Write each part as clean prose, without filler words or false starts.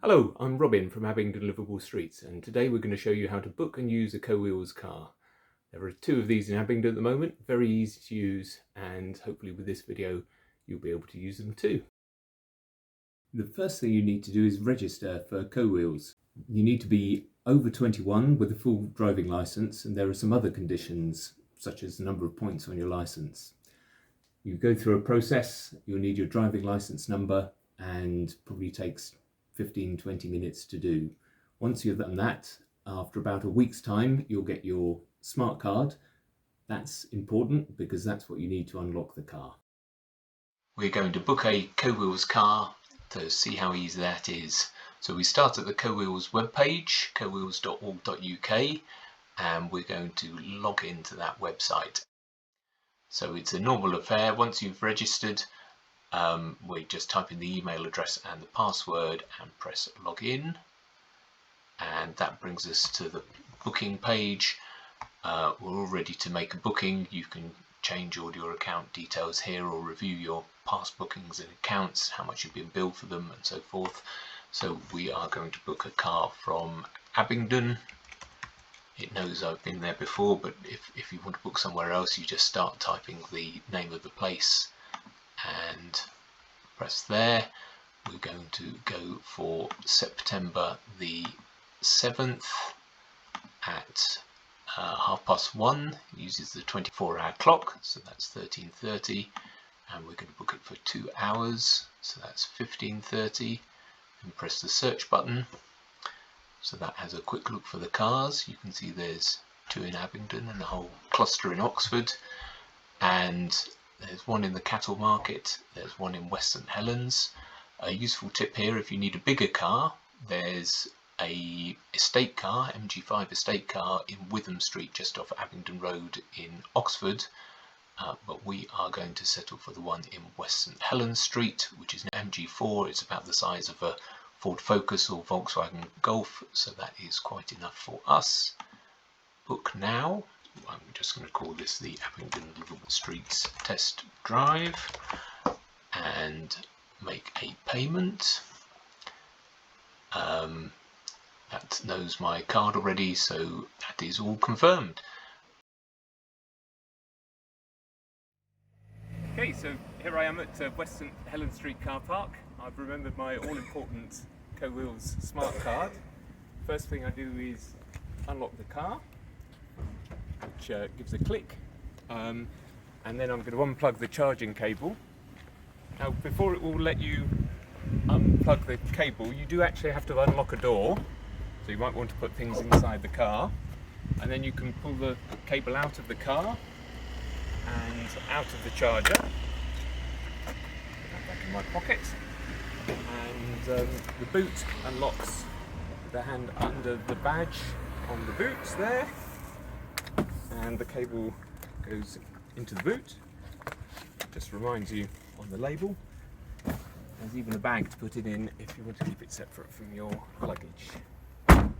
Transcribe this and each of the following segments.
Hello, I'm Robin from Abingdon, Liveable Streets, and today we're going to show you how to book and use a co-wheels car. There are two of these in Abingdon at the moment, very easy to use, and hopefully with this video you'll be able to use them too. The first thing you need to do is register for co-wheels. You need to be over 21 with a full driving licence, and there are some other conditions such as the number of points on your licence. You go through a process, you'll need your driving licence number, and probably takes 15-20 minutes to do. Once you've done that, after about a week's time, you'll get your smart card. That's important because that's what you need to unlock the car. We're going to book a co-wheels car to see how easy that is. So we start at the co-wheels webpage, cowheels.org.uk, and we're going to log into that website. So it's a normal affair. Once you've registered, we just type in the email address and the password and press login, and that brings us to the booking page. We're all ready to make a booking. You can change all your account details here or review your past bookings and accounts, how much you've been billed for them and so forth. So we are going to book a car from Abingdon. It knows I've been there before, but if you want to book somewhere else, you just start typing the name of the place and press there. We're going to go for September the 7th at 1:30. Uses the 24-hour clock, so that's 13:30, and we're going to book it for 2 hours, so that's 15:30, and press the search button. So that has a quick look for the cars. You can see there's two in Abingdon and a whole cluster in Oxford, and there's one in the cattle market, there's one in West St Helens. A useful tip here: if you need a bigger car, there's a estate car, MG5 estate car in Witham Street, just off Abingdon Road in Oxford, but we are going to settle for the one in West St Helens Street, which is an MG4. It's about the size of a Ford Focus or Volkswagen Golf, so that is quite enough for us. Book now. I'm just going to call this the Abingdon Liveable Streets test drive and make a payment. That knows my card already, so that is all confirmed. Okay, so here I am at West St Helens Street car park. I've remembered my all-important co-wheels smart card. First thing I do is unlock the car, which gives a click, and then I'm going to unplug the charging cable. Now, before it will let you unplug the cable, you do actually have to unlock a door, so you might want to put things inside the car, and then you can pull the cable out of the car and out of the charger. Put that back in my pocket, and the boot unlocks with the hand under the badge on the boots there, and the cable goes into the boot. Just reminds you on the label. There's even a bag to put it in if you want to keep it separate from your luggage. Close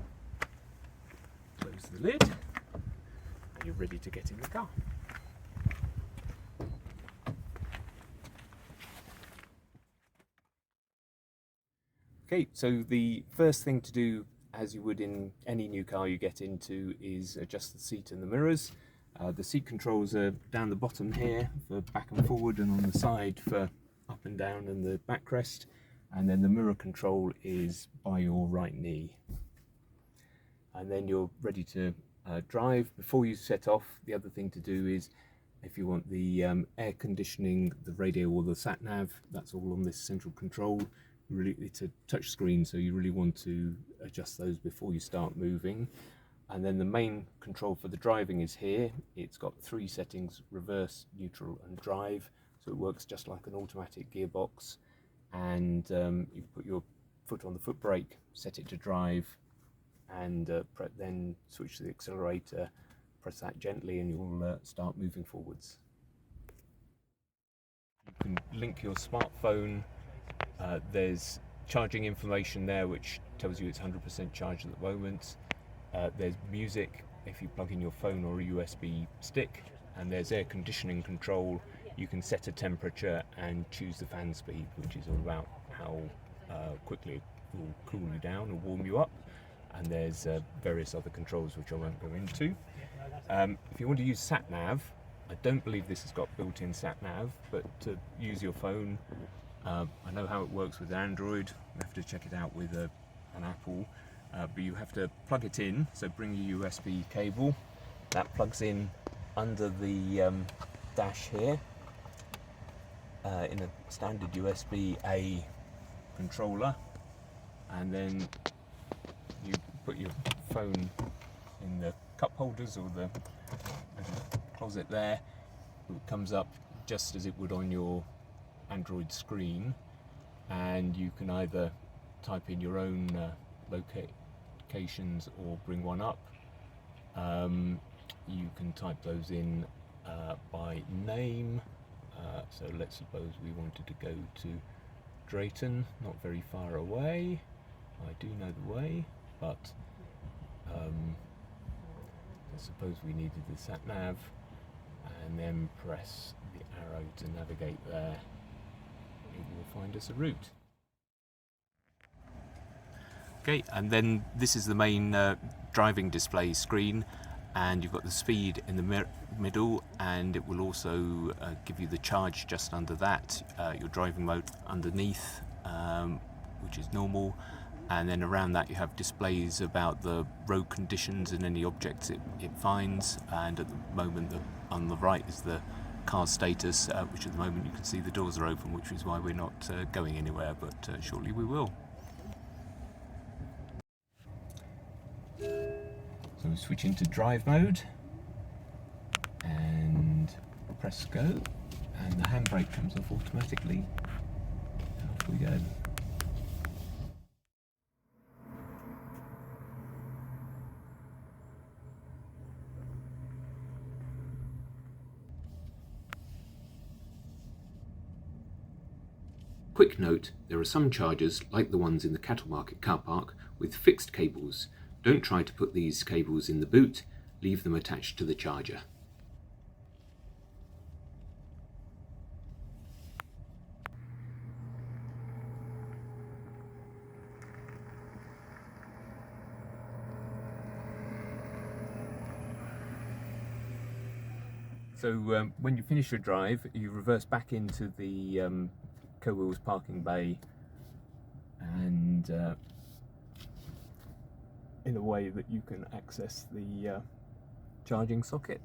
the lid, and you're ready to get in the car. Okay, so the first thing to do, as you would in any new car you get into, is adjust the seat and the mirrors. The seat controls are down the bottom here for back and forward, and on the side for up and down and the backrest, and then the mirror control is by your right knee. And then you're ready to drive. Before you set off, the other thing to do is, if you want the air conditioning, the radio or the sat nav, that's all on this central control. Really, it's a touch screen, so you really want to adjust those before you start moving. And then the main control for the driving is here. It's got 3 settings: reverse, neutral and drive, so it works just like an automatic gearbox. And you put your foot on the foot brake, set it to drive, and then switch to the accelerator, press that gently, and you'll start moving forwards. You can link your smartphone. There's charging information there which tells you it's 100% charged at the moment. There's music if you plug in your phone or a USB stick, and there's air conditioning control. You can set a temperature and choose the fan speed, which is all about how quickly will cool you down or warm you up, and there's various other controls which I won't go into. If you want to use sat nav, I don't believe this has got built-in sat nav, but to use your phone, I know how it works with Android. You have to check it out with an Apple, but you have to plug it in. So bring your USB cable. That plugs in under the dash here in a standard USB-A controller, and then you put your phone in the cup holders or the closet there. It comes up just as it would on your Android screen, and you can either type in your own locations or bring one up. You can type those in by name, so let's suppose we wanted to go to Drayton, not very far away. I do know the way, but I suppose we needed the sat nav, and then press the arrow to navigate there. It will find us a route. Okay, and then this is the main driving display screen, and you've got the speed in the middle, and it will also give you the charge just under that, your driving mode underneath, which is normal, and then around that you have displays about the road conditions and any objects it finds, and at the moment on the right is the car status, which at the moment you can see the doors are open, which is why we're not going anywhere, but shortly we will. So we switch into drive mode and press go, and the handbrake comes off automatically. Off we go. Quick note, there are some chargers, like the ones in the Cattle Market car park, with fixed cables. Don't try to put these cables in the boot, leave them attached to the charger. So when you finish your drive, you reverse back into the Co-Wheels parking bay, and in a way that you can access the charging socket.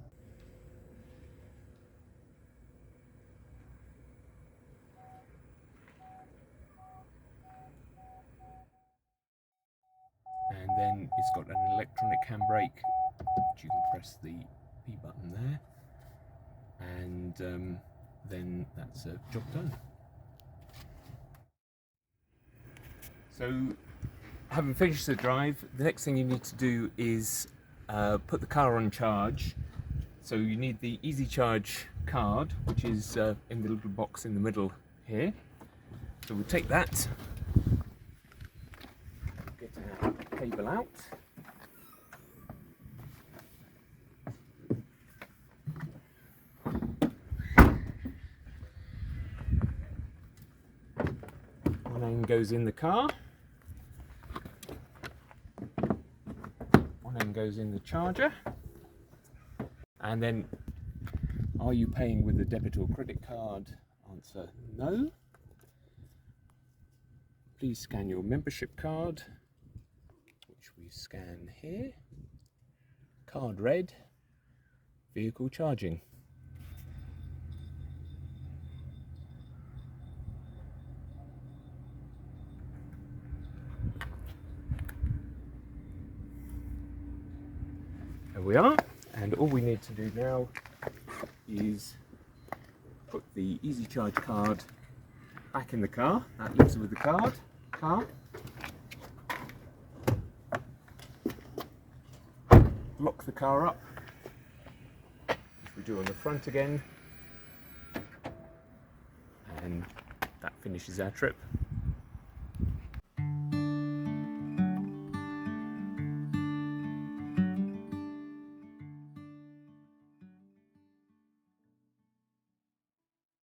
And then it's got an electronic handbrake, which you can press the P button there, and then that's a job done. So, having finished the drive, the next thing you need to do is put the car on charge. So you need the Easy Charge card, which is in the little box in the middle here. So we'll take that, get our cable out, one end goes in the car, one end goes in the charger, and then are you paying with a debit or credit card? Answer no. Please scan your membership card, which we scan here. Card read. Vehicle charging. There we are, and all we need to do now is put the Easy Charge card back in the car. That leaves it with the car. Lock the car up, which we do on the front again, and that finishes our trip.